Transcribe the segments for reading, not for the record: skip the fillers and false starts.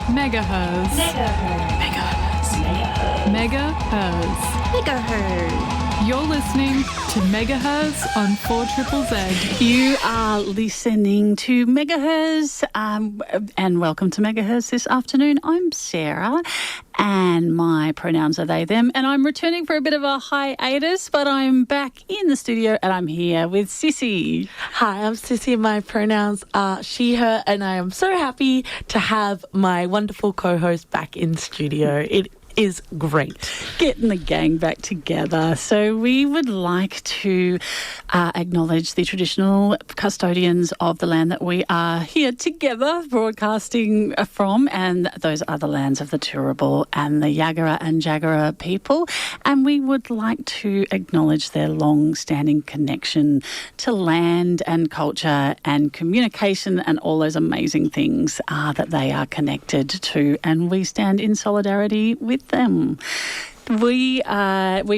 Megaherzzz. You're listening to Megaherzzz on 4ZZZ. You are listening to Megaherzzz, and welcome to Megaherzzz this afternoon. I'm Sarah, and my pronouns are they, them, and I'm returning for a bit of a hiatus, but I'm back in the studio and I'm here with Sisi. Hi, I'm Sisi. My pronouns are she, her, and I am so happy to have my wonderful co-host back in studio. It is great. Getting the gang back together. So we would like to acknowledge the traditional custodians of the land that we are here together broadcasting from, and those are the lands of the Turrbal and the Yagara and Jagara people. And we would like to acknowledge their long-standing connection to land and culture and communication and all those amazing things that they are connected to. And we stand in solidarity with them. We've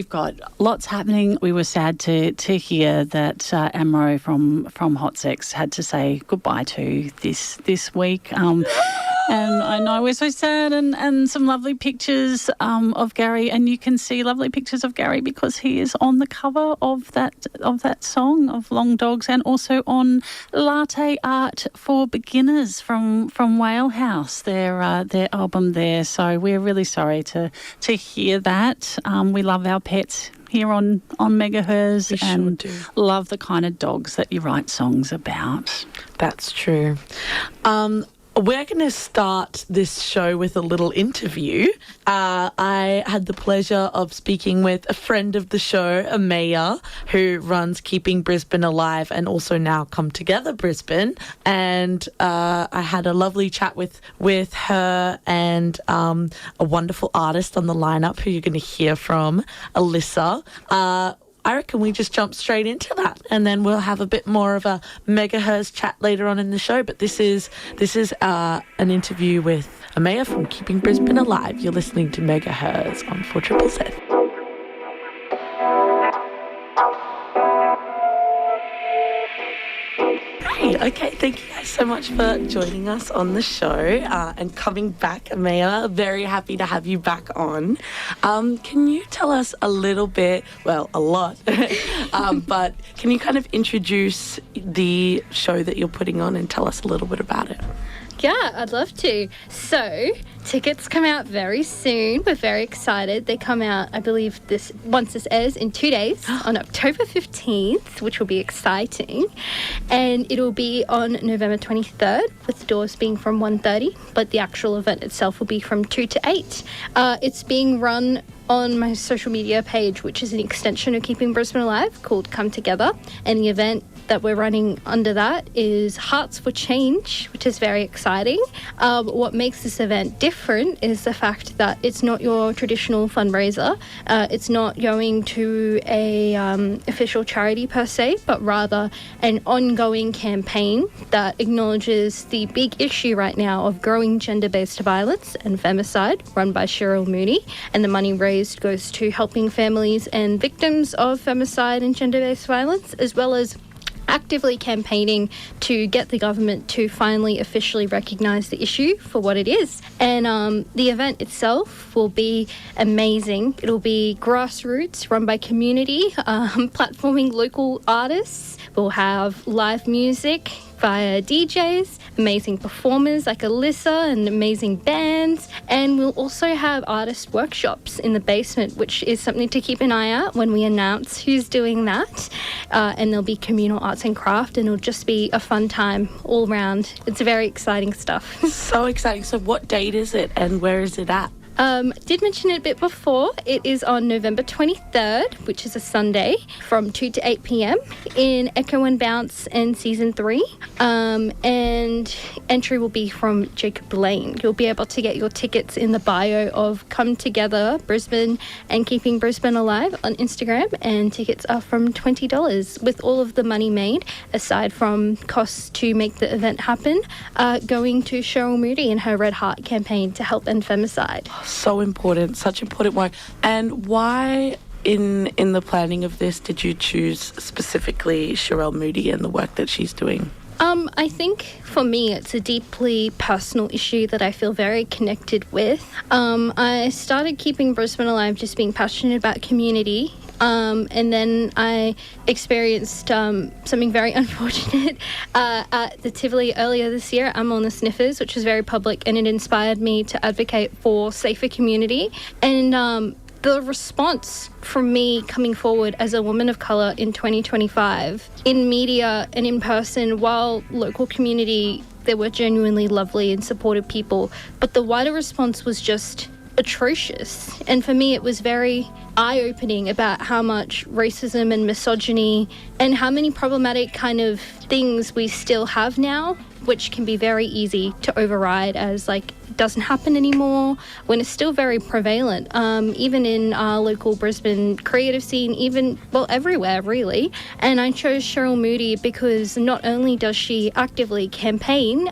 got lots happening. We were sad to hear that Amro from Hott Sexx had to say goodbye to this week. And I know we're so sad, and some lovely pictures of Gary, and you can see lovely pictures of Gary because he is on the cover of that song of Long Dogs, and also on Latte Art for Beginners from Whale House, their album there. So we're really sorry to hear that. We love our pets here on Megaherzzz, and love the kind of dogs that you write songs about. That's true. We're going to start this show with a little interview. I had the pleasure of speaking with a friend of the show, Ameya, who runs Keeping Brisbane Alive and also now Come Together Brisbane. And I had a lovely chat with her and a wonderful artist on the lineup who you're going to hear from, Alisa. I reckon we just jump straight into that, and then we'll have a bit more of a Megaherzzz chat later on in the show. But this is an interview with Ameya from Keeping Brisbane Alive. You're listening to Megaherzzz on 4ZZZ. Okay, thank you guys so much for joining us on the show and coming back, Ameya. Very happy to have you back on. Can you tell us a little bit, well, a lot, but can you kind of introduce the show that you're putting on and tell us a little bit about it? Yeah, I'd love to. So, tickets come out very soon. We're very excited. They come out, I believe, once this airs in 2 days on October 15th, which will be exciting. And it'll be on November 23rd, with doors being from 1:30, but the actual event itself will be from 2 to 8. It's being run on my social media page, which is an extension of Keeping Brisbane Alive, called Come Together. And the event that we're running under that is Hearts for Change, which is very exciting. What makes this event different is the fact that it's not your traditional fundraiser. It's not going to a official charity per se, but rather an ongoing campaign that acknowledges the big issue right now of growing gender-based violence and femicide, run by Sherele Moody. And the money raised goes to helping families and victims of femicide and gender-based violence, as well as actively campaigning to get the government to finally officially recognise the issue for what it is. And the event itself will be amazing. It'll be grassroots, run by community, platforming local artists. We'll have live music via DJs, amazing performers like Alisa and amazing bands, and we'll also have artist workshops in the basement, which is something to keep an eye out when we announce who's doing that. And there'll be communal arts and craft, and it'll just be a fun time all round. It's very exciting stuff. So exciting. So what date is it and where is it at? Did mention it a bit before. It is on November 23rd, which is a Sunday, from 2 to 8 p.m. in Echo and Bounce and Season 3. And entry will be from Jacob Lane. You'll be able to get your tickets in the bio of Come Together Brisbane and Keeping Brisbane Alive on Instagram, and tickets are from $20, with all of the money made, aside from costs to make the event happen, going to Sherele Moody and her Red Heart campaign to help end femicide. So important, such important work. And why in the planning of this did you choose specifically Sherele Moody and the work that she's doing? I think for me it's a deeply personal issue that I feel very connected with. I started keeping Brisbane alive just being passionate about community. And then I experienced something very unfortunate at the Tivoli earlier this year. I'm on the Sniffers, which was very public, and it inspired me to advocate for safer community. And the response from me coming forward as a woman of colour in 2025, in media and in person, while local community, there were genuinely lovely and supportive people, but the wider response was just atrocious. And for me, it was very eye-opening about how much racism and misogyny and how many problematic kind of things we still have now, which can be very easy to override as like doesn't happen anymore, when it's still very prevalent, even in our local Brisbane creative scene, even, well, everywhere really. And I chose Sherele Moody because not only does she actively campaign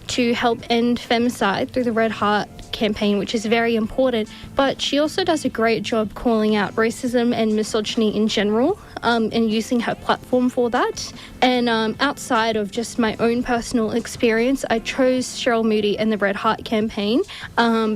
to help end femicide through the Red Heart campaign, which is very important, but she also does a great job calling out racism and misogyny in general, and using her platform for that. And outside of just my own personal experience, I chose Sherele Moody and the Red Heart campaign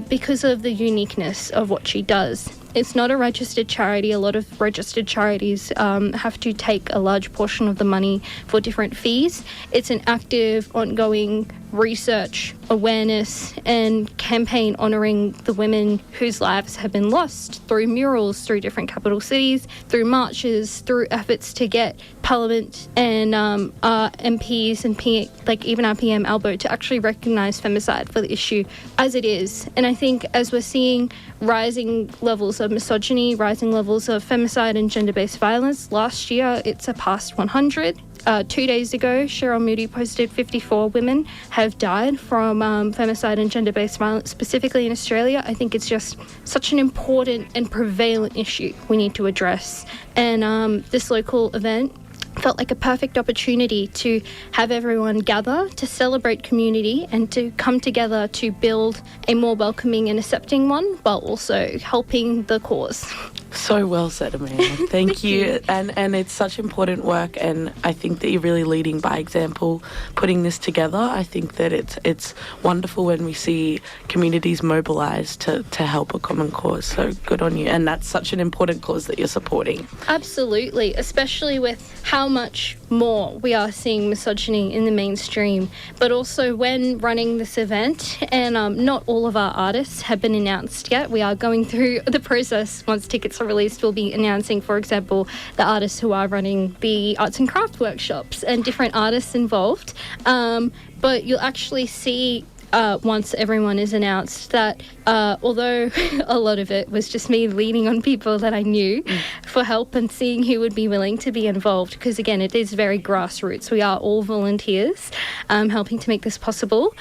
because of the uniqueness of what she does. It's not a registered charity. A lot of registered charities have to take a large portion of the money for different fees. It's an active, ongoing research, awareness, and campaign honouring the women whose lives have been lost through murals, through different capital cities, through marches, through efforts to get Parliament and our MPs and even our PM Albo to actually recognise femicide for the issue as it is. And I think as we're seeing rising levels of misogyny, rising levels of femicide and gender-based violence, last year it surpassed 100. 2 days ago, Sherele Moody posted 54 women have died from femicide and gender-based violence, specifically in Australia. I think it's just such an important and prevalent issue we need to address. And this local event felt like a perfect opportunity to have everyone gather, to celebrate community and to come together to build a more welcoming and accepting one, while also helping the cause. So well said, Ameya. Thank you. And it's such important work, and I think that you're really leading by example, putting this together. I think that it's wonderful when we see communities mobilised to help a common cause. So good on you. And that's such an important cause that you're supporting. Absolutely, especially with how much more we are seeing misogyny in the mainstream. But also when running this event, and not all of our artists have been announced yet. We are going through the process. Once tickets are released, we'll be announcing, for example, the artists who are running the arts and craft workshops and different artists involved. But you'll actually see once everyone is announced that although a lot of it was just me leaning on people that I knew for help and seeing who would be willing to be involved, because again it is very grassroots. We are all volunteers helping to make this possible.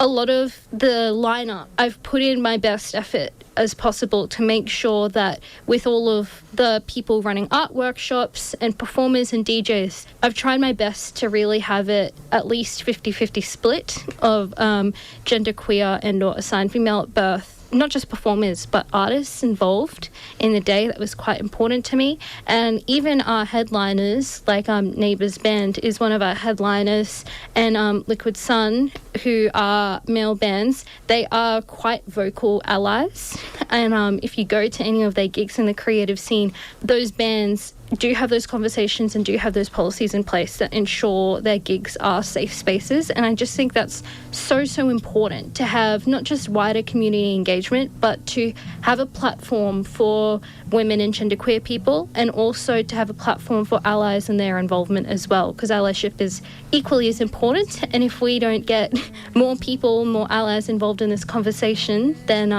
A lot of the lineup, I've put in my best effort as possible to make sure that with all of the people running art workshops and performers and DJs, I've tried my best to really have it at least 50-50 split of genderqueer and or assigned female at birth. Not just performers, but artists involved in the day. That was quite important to me. And even our headliners, like Neighbours Band is one of our headliners, and Liquid Sun, who are male bands, they are quite vocal allies. And if you go to any of their gigs in the creative scene, those bands do have those conversations and do have those policies in place that ensure their gigs are safe spaces. And I just think that's so important to have not just wider community engagement, but to have a platform for women and genderqueer people, and also to have a platform for allies and their involvement as well, because allyship is equally as important. And if we don't get more people, more allies involved in this conversation, then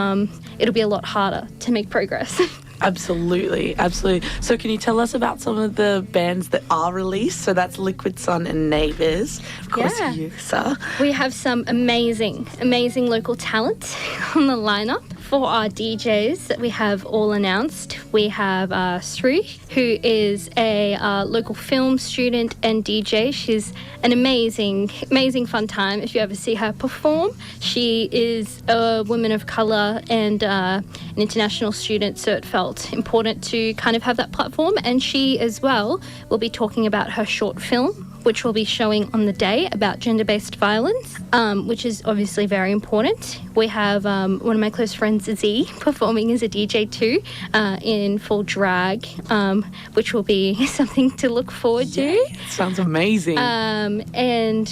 it'll be a lot harder to make progress. Absolutely. So can you tell us about some of the bands that are released? So that's Liquid Sun and Neighbours. Of course, you, sir. We have some amazing local talent on the lineup. For our DJs that we have all announced, we have Sri, who is a local film student and DJ. She's an amazing fun time if you ever see her perform. She is a woman of colour and an international student, so it felt important to kind of have that platform. And she as well will be talking about her short film, which will be showing on the day about gender-based violence, which is obviously very important. We have one of my close friends, Z, performing as a DJ too, in full drag, which will be something to look forward to. Sounds amazing. And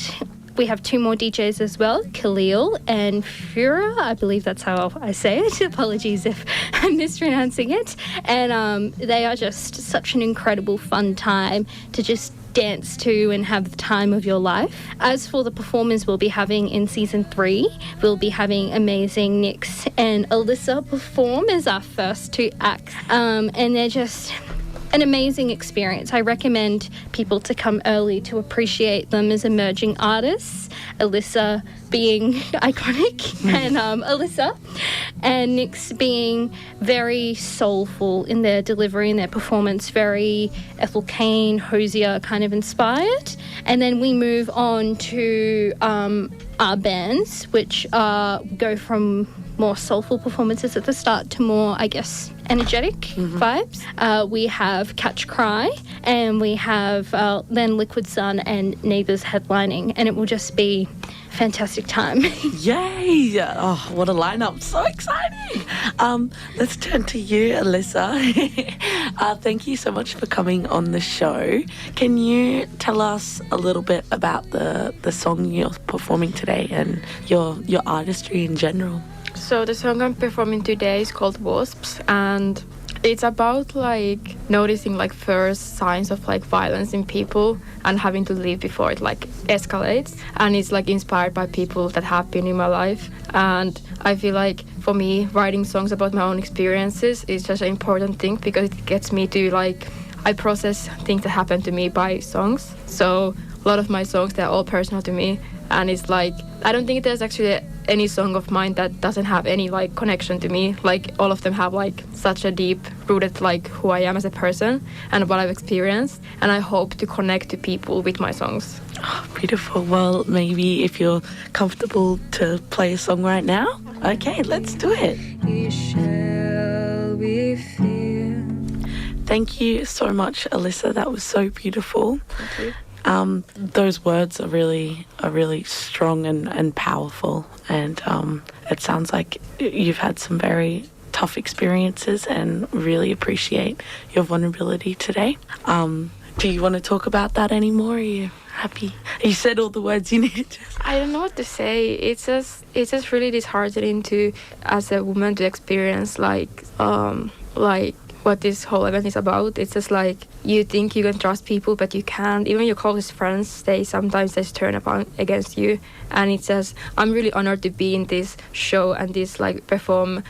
we have 2 more DJs as well, Khalil and Fura. I believe that's how I say it. Apologies if I'm mispronouncing it. And they are just such an incredible fun time to just dance to and have the time of your life. As for the performers we'll be having in season 3, we'll be having amazing Nyx and Alisa perform as our first 2 acts. And they're just an amazing experience. I recommend people to come early to appreciate them as emerging artists. Alisa being iconic and Alisa and Nyx being very soulful in their delivery and their performance, very Ethel Cain, Hosier kind of inspired. And then we move on to our bands, which go from more soulful performances at the start to more, I guess, energetic vibes. We have Catch Cry, and we have then Liquid Sun and Neighbours headlining, and it will just be a fantastic time. Yay! Oh, what a lineup. So exciting. Let's turn to you, Alisa. Thank you so much for coming on the show. Can you tell us a little bit about the song you're performing today and your artistry in general? So the song I'm performing today is called Wasps, and it's about like noticing like first signs of like violence in people and having to leave before it like escalates. And it's like inspired by people that have been in my life. And I feel like for me, writing songs about my own experiences is such an important thing because it gets me to like, I process things that happen to me by songs. So a lot of my songs, they're all personal to me. And it's like, I don't think there's actually any song of mine that doesn't have any like connection to me. Like all of them have like such a deep rooted like who I am as a person and what I've experienced. And I hope to connect to people with my songs. Oh, beautiful. Well, maybe if you're comfortable to play a song right now. Okay, let's do it. Thank you so much, Alisa. That was so beautiful. Thank you. Those words are really strong and powerful, and it sounds like you've had some very tough experiences and really appreciate your vulnerability today. Do you want to talk about that anymore? Are you happy? You said all the words you needed to. I don't know what to say. It's just really disheartening to, as a woman, to experience like what this whole event is about. It's just like you think you can trust people, but you can't. Even your closest friends, they sometimes just turn against you. And it's just, I'm really honored to be in this show and this like perform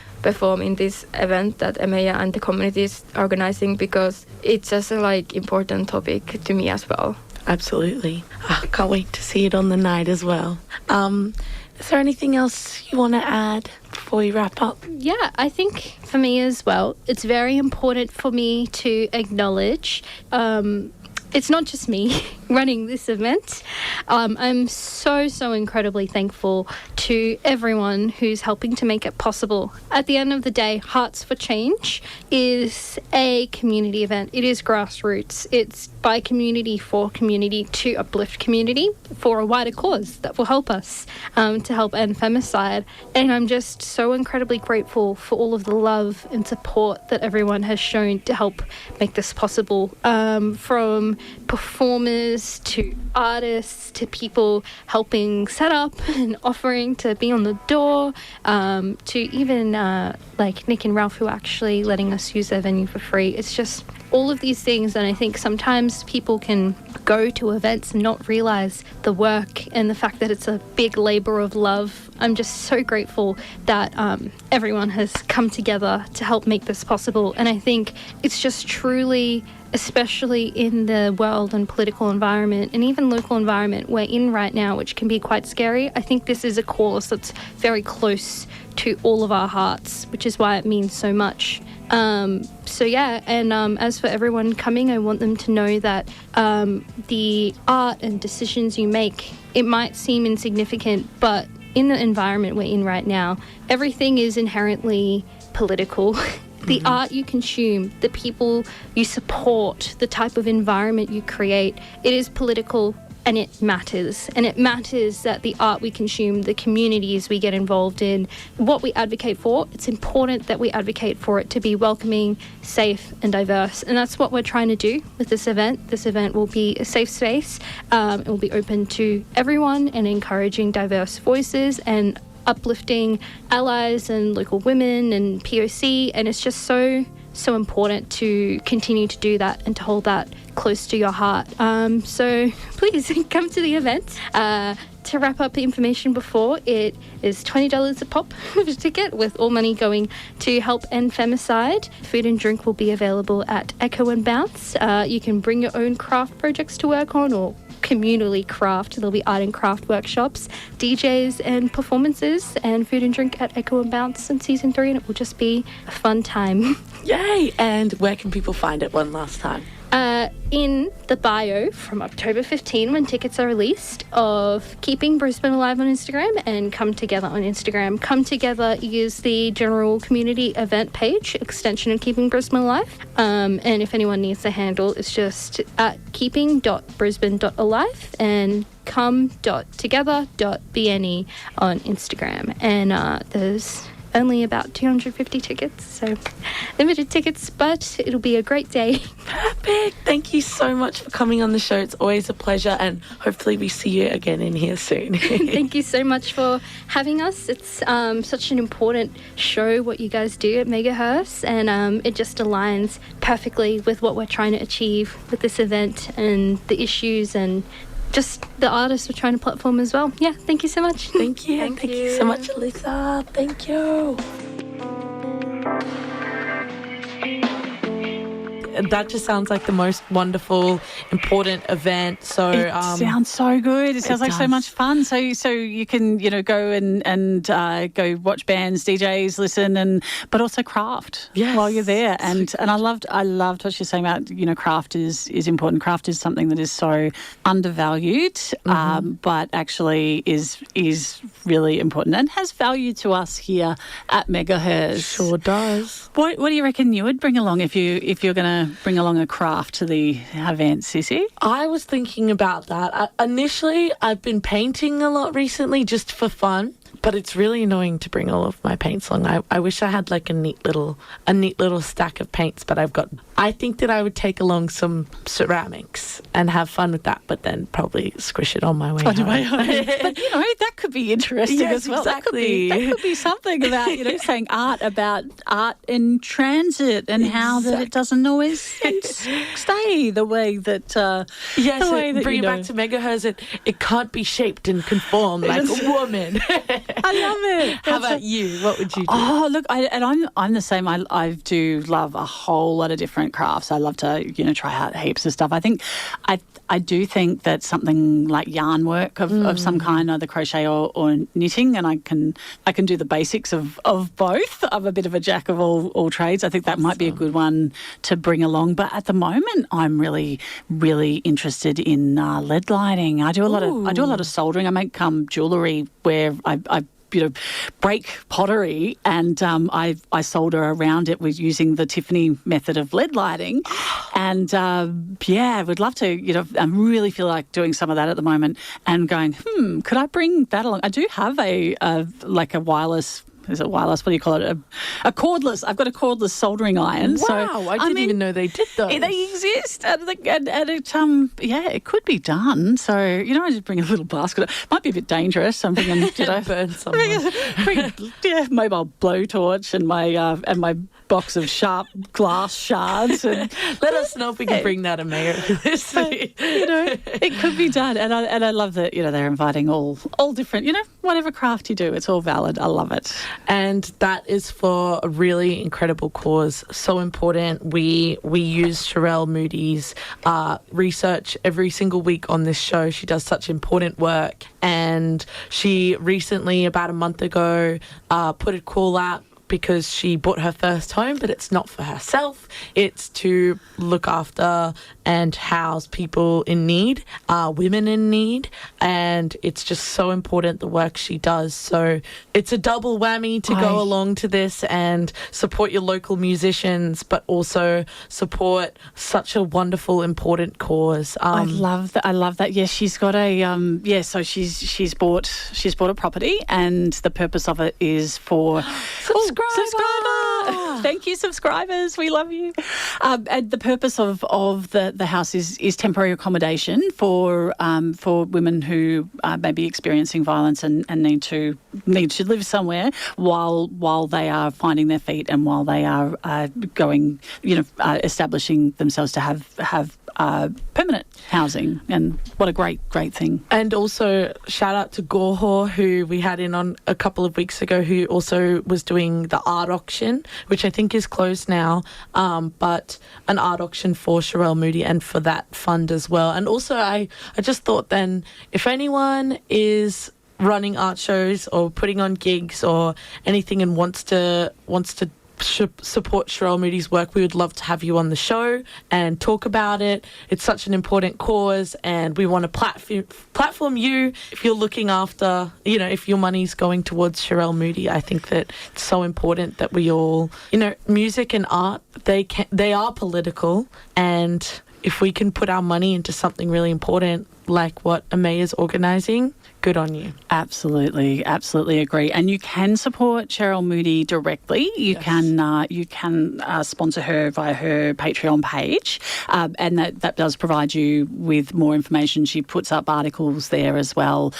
in this event that Ameya and the community is organizing, because it's just a like important topic to me as well. Absolutely. I can't wait to see it on the night as well. Is there anything else you want to add before we wrap up? Yeah, I think for me as well, it's very important for me to acknowledge it's not just me running this event. I'm so incredibly thankful to everyone who's helping to make it possible. At the end of the day, Hearts for Change is a community event. It is grassroots. It's by community for community to uplift community for a wider cause that will help us to help end femicide. And I'm just so incredibly grateful for all of the love and support that everyone has shown to help make this possible, from performers to artists to people helping set up and offering to be on the door, to even like Nick and Ralph, who are actually letting us use their venue for free. It's just all of these things, and I think sometimes people can go to events and not realise the work and the fact that it's a big labour of love. I'm just so grateful that everyone has come together to help make this possible, and I think it's just truly, especially in the world and political environment and even local environment we're in right now, which can be quite scary, I think this is a cause that's very close to all of our hearts, which is why it means so much. As for everyone coming, I want them to know that the art and decisions you make, it might seem insignificant, but in the environment we're in right now, everything is inherently political. The art you consume, the people you support, the type of environment you create, it is political and it matters. And it matters that the art we consume, the communities we get involved in, what we advocate for, it's important that we advocate for it to be welcoming, safe and diverse. And that's what we're trying to do with this event. This event will be a safe space. It will be open to everyone and encouraging diverse voices and uplifting allies and local women and POC. And it's just so important to continue to do that and to hold that close to your heart. So please come to the event. To wrap up the information before, it is $20 a pop for a ticket, with all money going to help end femicide. Food and drink will be available at Echo and Bounce. You can bring your own craft projects to work on, or communally craft. There'll be art and craft workshops, DJs and performances, and food and drink at Echo and Bounce in season 3, and it will just be a fun time. Yay! And where can people find it one last time? In the bio from October 15, when tickets are released, of Keeping Brisbane Alive on Instagram and Come Together on Instagram. Come Together is the general community event page, extension of Keeping Brisbane Alive. And if anyone needs the handle, it's just at keeping.brisbane.alive and come.together.bne on Instagram. And there's only about 250 tickets, so limited tickets, but it'll be a great day. Perfect. Thank you so much for coming on the show. It's always a pleasure, and hopefully we see you again in here soon. Thank you so much for having us. It's such an important show, what you guys do at Megaherzzz, and it just aligns perfectly with what we're trying to achieve with this event and the issues and just the artists we're trying to platform as well. Yeah, thank you so much. Thank you. Thank you so much, Alisa. Thank you. That just sounds like the most wonderful, important event. So it sounds so good. It sounds like so much fun. So you can go and go watch bands, DJs, listen, but also craft while you're there. And I loved what you're saying about craft is important. Craft is something that is so undervalued, but actually is really important and has value to us here at Megaherzzz. Sure does. What do you reckon you would bring along if you're going to bring along a craft to the event, Sisi? I was thinking about that. Initially, I've been painting a lot recently just for fun, but it's really annoying to bring all of my paints along. I wish I had like a neat little stack of paints, but I think that I would take along some ceramics and have fun with that, but then probably squish it on my way home. But that could be interesting as well. Exactly. That could be something about saying art in transit and how that it doesn't always stay the way that bring it back to Megaherzzz. It can't be shaped and conformed like a woman. I love it. How about you? What would you do? Oh, look, I'm the same. I do love a whole lot of different crafts. I love to try out heaps of stuff. I think I do think that something like yarn work of some kind, either crochet or knitting, and I can do the basics of both. I'm a bit of a jack of all trades. I think that might be a good one to bring along. But at the moment, I'm really, really interested in lead lighting. I do a lot of soldering. I make jewellery where I break pottery and I solder around it with using the Tiffany method of lead lighting. And I would love to, I really feel like doing some of that at the moment and going, could I bring that along? I do have a wireless. Is it wireless? What do you call it? A cordless. I've got a cordless soldering iron. Wow, I didn't even know they did those. They exist, and it could be done. So I just bring a little basket. It might be a bit dangerous. I'm thinking, burn someone. Mobile blowtorch and my box of sharp glass shards. And let us know if we can bring that, Ameya. It could be done, and I love that. They're inviting all different. Whatever craft you do, it's all valid. I love it. And that is for a really incredible cause. So important. We use Sherele Moody's research every single week on this show. She does such important work. And she recently, about a month ago, put a call out because she bought her first home, but it's not for herself. It's to look after and house people in need, women in need, and it's just so important the work she does. So it's a double whammy to go along to this and support your local musicians, but also support such a wonderful, important cause. I love that. I love that. Yes, she's got a so she's bought a property, and the purpose of it is for subscriber. Thank you, subscribers. We love you. And the purpose of the house is temporary accommodation for women who may be experiencing violence and need to live somewhere while they are finding their feet and while they are going, establishing themselves to have permanent housing. And what a great thing. And also shout out to Gore, who we had in on a couple of weeks ago, who also was doing the art auction, which I think is closed now, but an art auction for Sherele Moody and for that fund as well. And also I just thought then, if anyone is running art shows or putting on gigs or anything and wants to support Sherele Moody's work, we would love to have you on the show and talk about it. It's such an important cause, and we want to platform you if you're looking after, if your money's going towards Sherele Moody. I think that it's so important that we all, music and art, they are political, and if we can put our money into something really important like what Ameya's organising, good on you. Absolutely agree. And you can support Sherele Moody directly. You can sponsor her via her Patreon page, and that does provide you with more information. She puts up articles there as well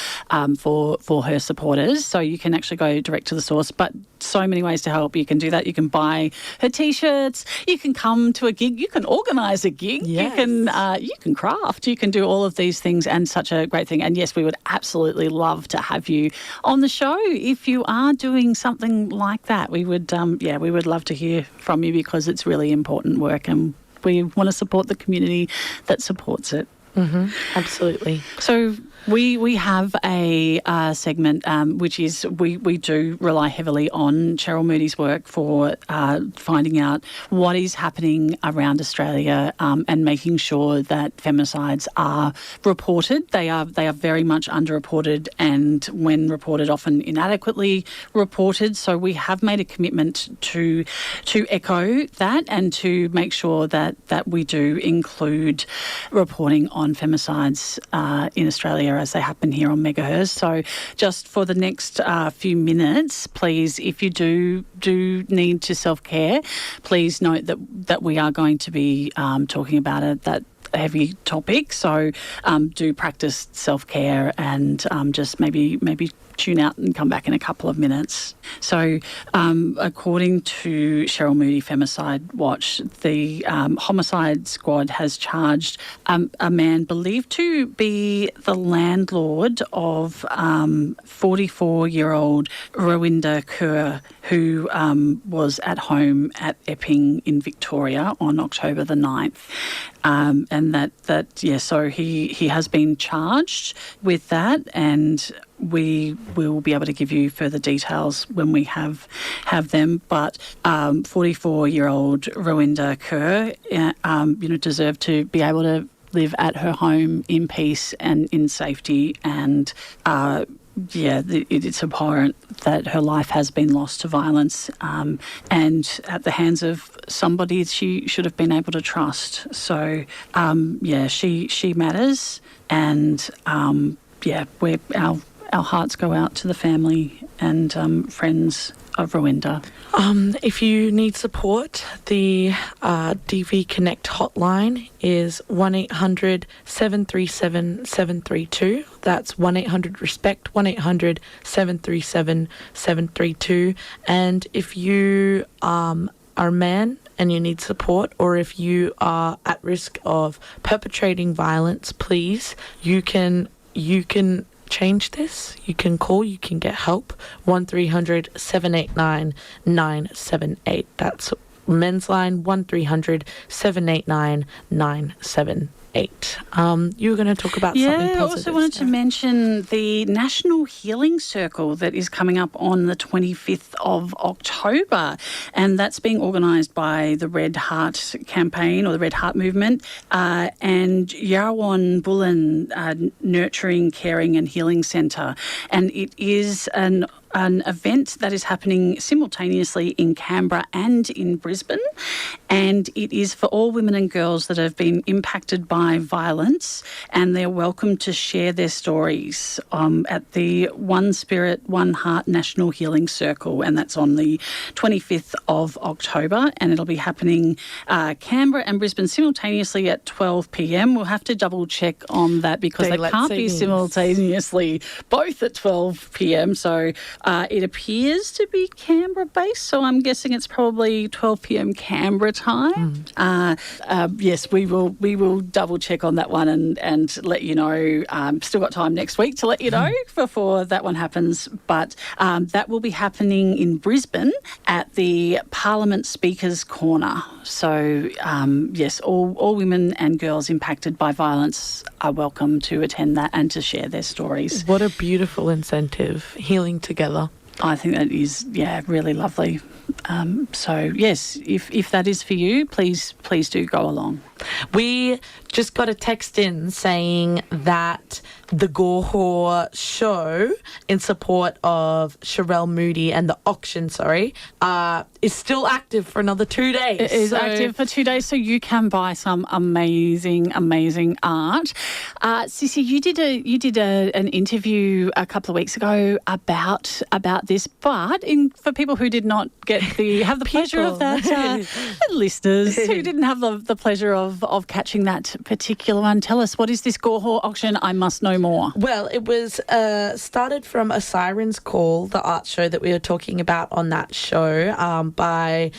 for her supporters, so you can actually go direct to the source. But so many ways to help. You can do that. You can buy her T-shirts. You can come to a gig. You can organise a gig. Yes. You can craft. You can do all of these things, and such a great thing. And yes, we would absolutely love to have you on the show if you are doing something like that. We would love to hear from you, because it's really important work, and we want to support the community that supports it. Mm-hmm. Absolutely. So we have a segment which is we do rely heavily on Sherele Moody's work for finding out what is happening around Australia and making sure that femicides are reported. They are very much underreported, and when reported, often inadequately reported. So we have made a commitment to echo that and to make sure that we do include reporting on femicides in Australia as they happen here on Megaherzzz. So just for the next few minutes, please, if you do need to self-care, please note that we are going to be talking about it, that heavy topic. So do practice self-care, and just maybe tune out and come back in a couple of minutes. So according to Sherele Moody Femicide Watch, the homicide squad has charged a man believed to be the landlord of 44-year-old Rowinda Kaur, who was at home at Epping in Victoria on October the 9th. And so he has been charged with that, and we will be able to give you further details when we have them. But 44-year-old Rowinda Kaur, deserved to be able to live at her home in peace and in safety, and it's abhorrent that her life has been lost to violence and at the hands of somebody she should have been able to trust. So, she matters, and our hearts go out to the family and friends of Rowinda. If you need support, the DV Connect hotline is 1-800-737-732. That's 1-800-RESPECT, 1-800-737-732. And if you are a man and you need support, or if you are at risk of perpetrating violence, please, you can change this. You can call, you can get help. 1300-789-978. That's men's line, 1300-789-978. 8. You were going to talk about something positive. I also wanted to mention the National Healing Circle that is coming up on the 25th of October, and that's being organised by the Red Heart campaign or the Red Heart movement and Yarwon Bullen Nurturing, Caring and Healing Centre, and it is an event that is happening simultaneously in Canberra and in Brisbane, and it is for all women and girls that have been impacted by violence, and they're welcome to share their stories at the One Spirit, One Heart National Healing Circle, and that's on the 25th of October, and it'll be happening Canberra and Brisbane simultaneously at 12 p.m. We'll have to double check on that because they can't be simultaneously both at 12 p.m. So it appears to be Canberra-based, so I'm guessing it's probably 12 p.m. Canberra time. Yes, we will double-check on that one and let you know. Still got time next week to let you know before that one happens, but that will be happening in Brisbane at the Parliament Speakers Corner. So, yes, all women and girls impacted by violence are welcome to attend that and to share their stories. What a beautiful incentive, healing together. I think that is, really lovely. So, yes, if that is for you, please do go along. We just got a text in saying that the Gore show in support of Sherele, Moody and the auction, is still active for another 2 days. It is active for 2 days, so you can buy some amazing art. Sisi, you did an interview a couple of weeks ago about this, but for people who did not have the pleasure of that, listeners who didn't have the pleasure of catching that particular one, tell us, what is this Gore auction? I must know more. Well, it was started from a Siren's Call, the art show that we were talking about on that show, by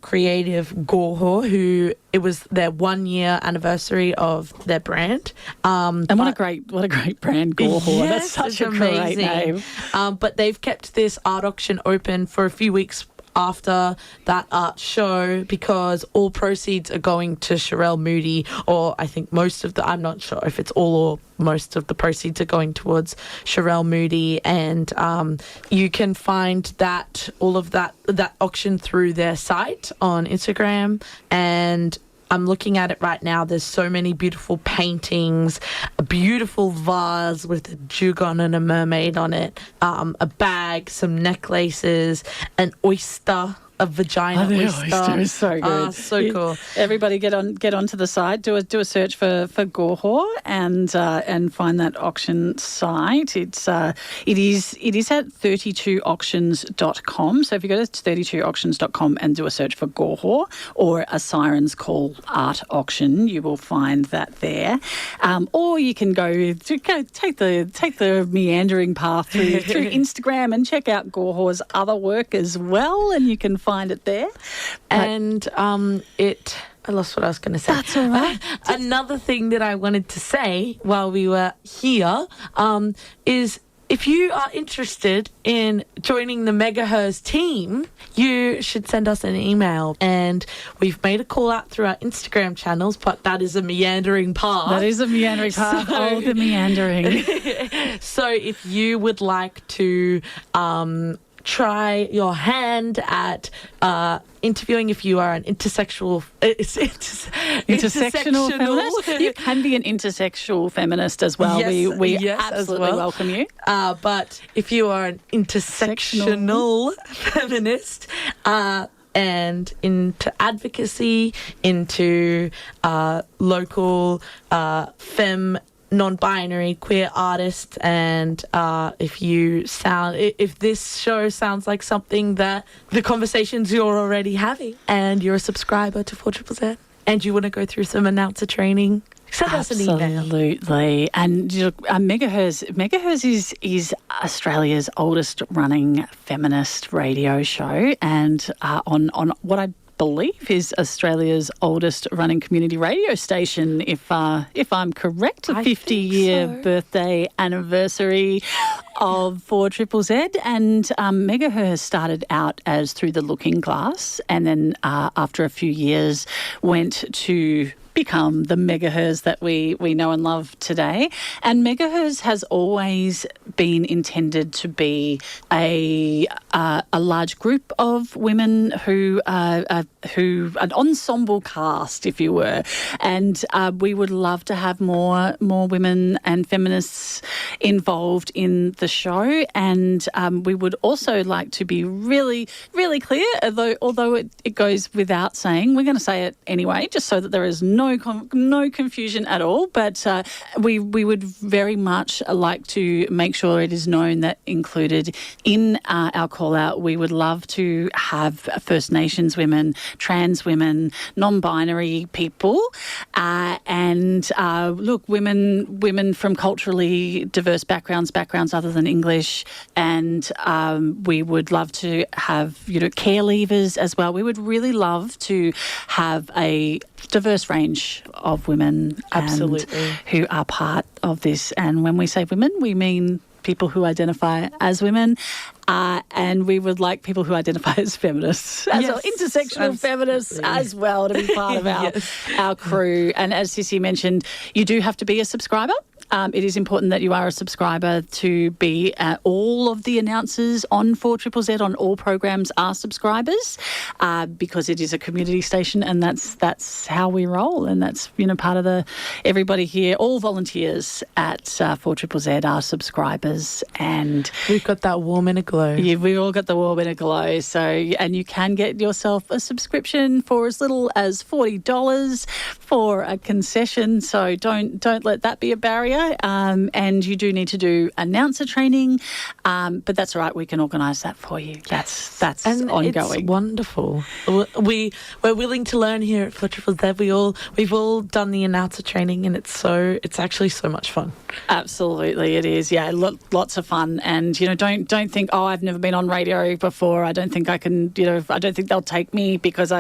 creative Gore, who it was their 1 year anniversary of their brand. And what a great brand, Gore. Yes, that's such a great name. But they've kept this art auction open for a few weeks after that art show because all proceeds are going to Sherele, Moody, or I think I'm not sure if it's all or most of the proceeds are going towards Sherele, Moody, and you can find all of that auction through their site on Instagram, and I'm looking at it right now. There's so many beautiful paintings, a beautiful vase with a dugong and a mermaid on it, a bag, some necklaces, an oyster, a vagina oyster. Oyster is so good. So cool. Everybody get onto the site, do a search for Gore and find that auction site. It is at 32auctions.com. So if you go to 32auctions.com and do a search for Gore or a Siren's Call art auction, you will find that there. Or you can go take the meandering path through Instagram and check out Gore's other work as well, and you can find it there. And I lost what I was going to say. That's all right. Another thing that I wanted to say while we were here is if you are interested in joining the Megaherzzz team, you should send us an email. And we've made a call out through our Instagram channels, but that is a meandering path. That is a meandering path. Oh, the meandering. So if you would like to try your hand at interviewing, if you are an intersectional feminist. You can be an intersexual feminist as well. Yes, we absolutely welcome you. But if you are an intersectional feminist and into advocacy, into local non-binary queer artists, and if this show sounds like something that the conversations you're already having, and you're a subscriber to 4ZZZ and you want to go through some announcer training, send us an email. Absolutely. And Megaherzzz is Australia's oldest running feminist radio show, and on what I believe is Australia's oldest running community radio station, if I'm correct. A 50-year birthday anniversary of 4ZZZ, and Megaherzzz started out as Through the Looking Glass, and then after a few years went to become the Megaherzzz that we know and love today. And Megaherzzz has always been intended to be a large group of women who an ensemble cast, if you were. And we would love to have more women and feminists involved in the show. And we would also like to be really, really clear, although it goes without saying. We're going to say it anyway, just so that there is no confusion at all. But we would very much like to make sure it is known that included in our call out, we would love to have First Nations women, trans women, non-binary people, and look, women from culturally diverse backgrounds other than English, and we would love to have care leavers as well. We would really love to have a diverse range of women, absolutely, who are part of this. And when we say women, we mean people who identify as women, and we would like people who identify as feminists, as well, intersectional feminists as well, to be part of our crew. And as Sisi mentioned, you do have to be a subscriber. It is important that you are a subscriber to be all of the announcers on 4ZZZ on all programs are subscribers, because it is a community station, and that's how we roll, and that's part of everybody here, all volunteers at 4ZZZ are subscribers, and we've got that warm inner glow. Yeah, we all got the warm inner glow. So, and you can get yourself a subscription for as little as $40 for a concession. So don't let that be a barrier. And you do need to do announcer training, but that's all right. We can organise that for you. That's and ongoing. It's wonderful. We're willing to learn here at 4ZZZ. We've all done the announcer training, and it's actually so much fun. Absolutely, it is. Yeah, lots of fun. And don't think, oh, I've never been on radio before. I don't think I can. I don't think they'll take me because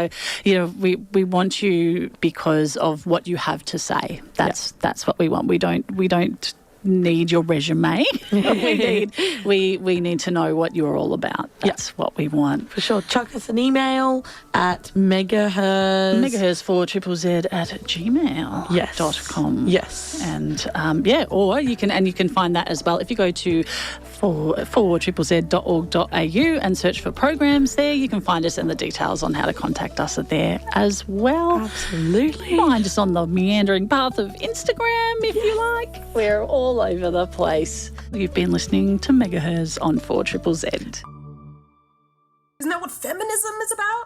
we want you because of what you have to say. That's what we want. We don't need your resume. we need to know what you're all about. That's what we want. For sure. Chuck us an email at Megaherzzz. Megaherzzz4ZZZ@gmail.com. Yes. And or you can find that as well if you go to 4ZZZ.org.au and search for programs there. You can find us, and the details on how to contact us are there as well. Absolutely. Find us on the meandering path of Instagram if you like. We're all over the place. You've been listening to Megaherzzz on 4ZZZ. Isn't that what feminism is about?